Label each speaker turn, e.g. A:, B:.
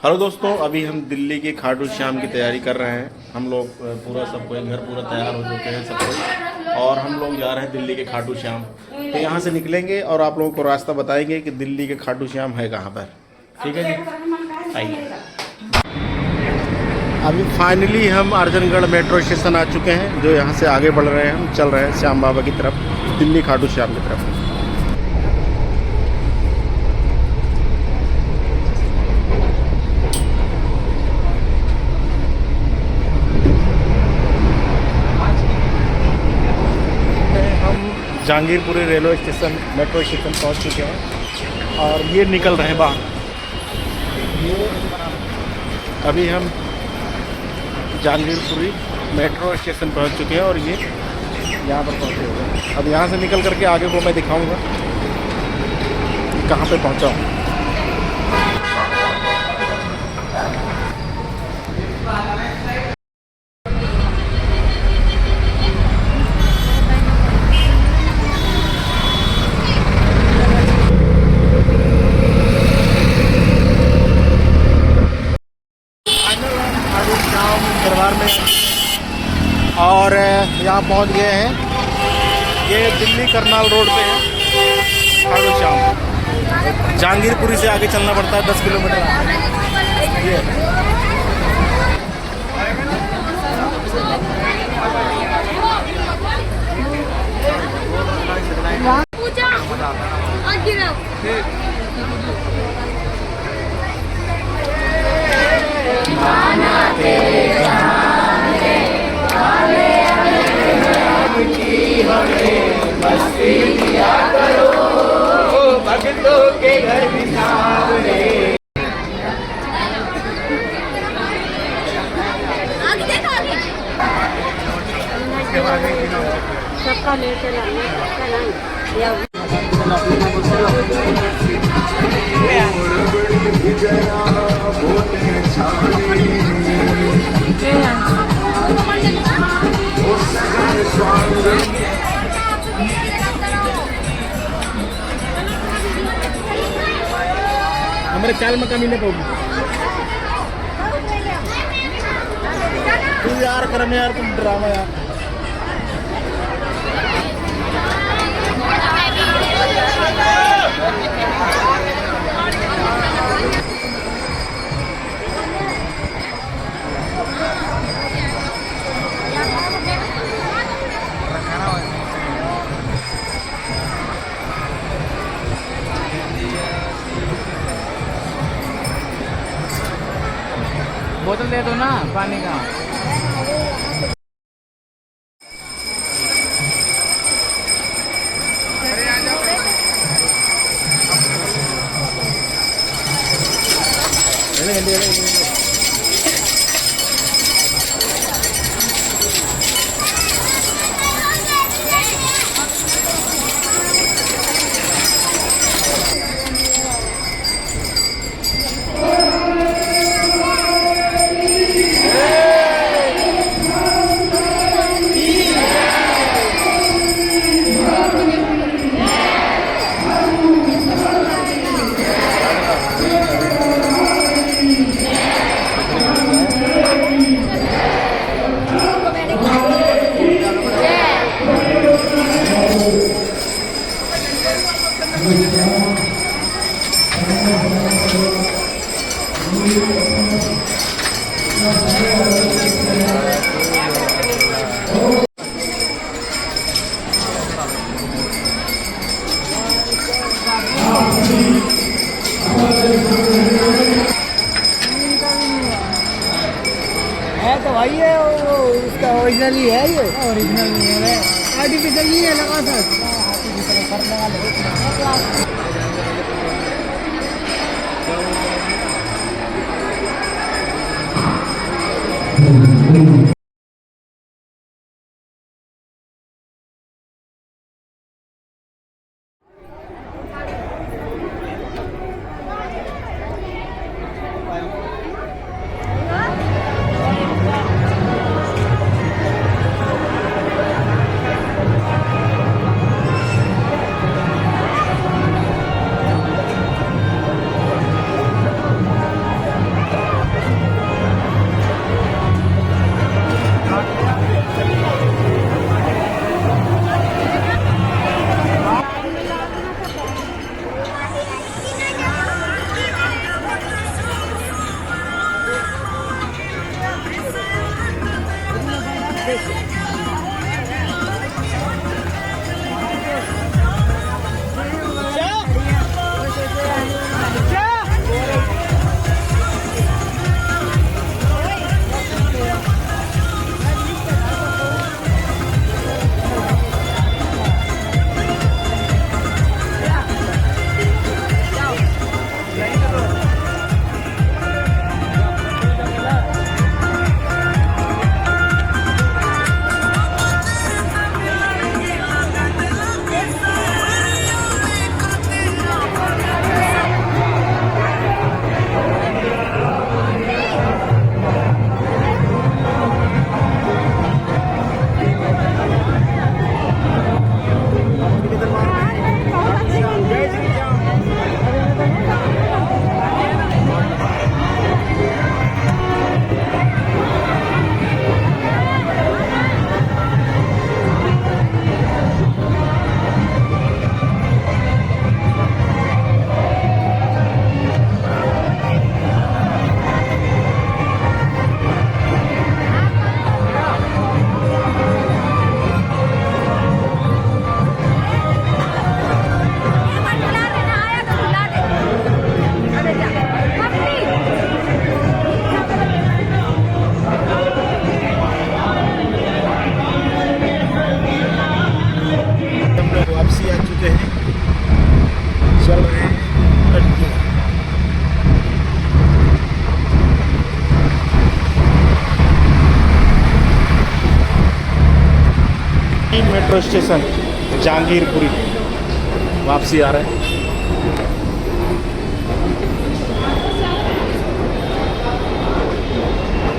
A: Hello दोस्तों, अभी हम दिल्ली के खाटू श्याम की तैयारी कर रहे हैं। हम लोग पूरा सब कोई घर पूरा तैयार हो चुके हैं सब कोई, और हम लोग जा रहे हैं दिल्ली के खाटू श्याम। तो यहाँ से निकलेंगे और आप लोगों को रास्ता बताएंगे कि दिल्ली के खाटू श्याम है कहाँ पर। ठीक है जी, आइए। अभी फाइनली हम अर्जनगढ़ मेट्रो स्टेशन आ चुके हैं, जो यहाँ से आगे बढ़ रहे हैं। हम चल रहे हैं श्याम बाबा की तरफ, दिल्ली खाटू श्याम की तरफ। Jahangirpuri railway station metro station पहुंच चुके हैं और ये निकल रहे हैं बाहर। ये अभी हम जहांगीरपुरी मेट्रो स्टेशन पहुंच चुके हैं और ये यहाँ पर पहुँचे हुए हैं। अब यहाँ से निकल करके आगे को मैं दिखाऊंगा कहाँ पे पहुँचा हूँ। दरबार में और यहाँ पहुँच गए हैं। ये दिल्ली करनाल रोड पे है खाटू श्याम। जहांगीरपुरी से आगे चलना पड़ता है 10 किलोमीटर। ये भक्तों के घर सबका लेकर हमारे चाल में कमी नहीं पड़ेगी। तू यार करम यार, तुम ड्रामा यार। बोतल दे दो ना पानी का। है तो भाई है वो उसका ओरिजिनल ही है। ये ओरिजिनल नहीं है, आर्टिफिशियल ही है लगा था। मेट्रो स्टेशन जहांगीरपुरी वापसी आ रहे हैं।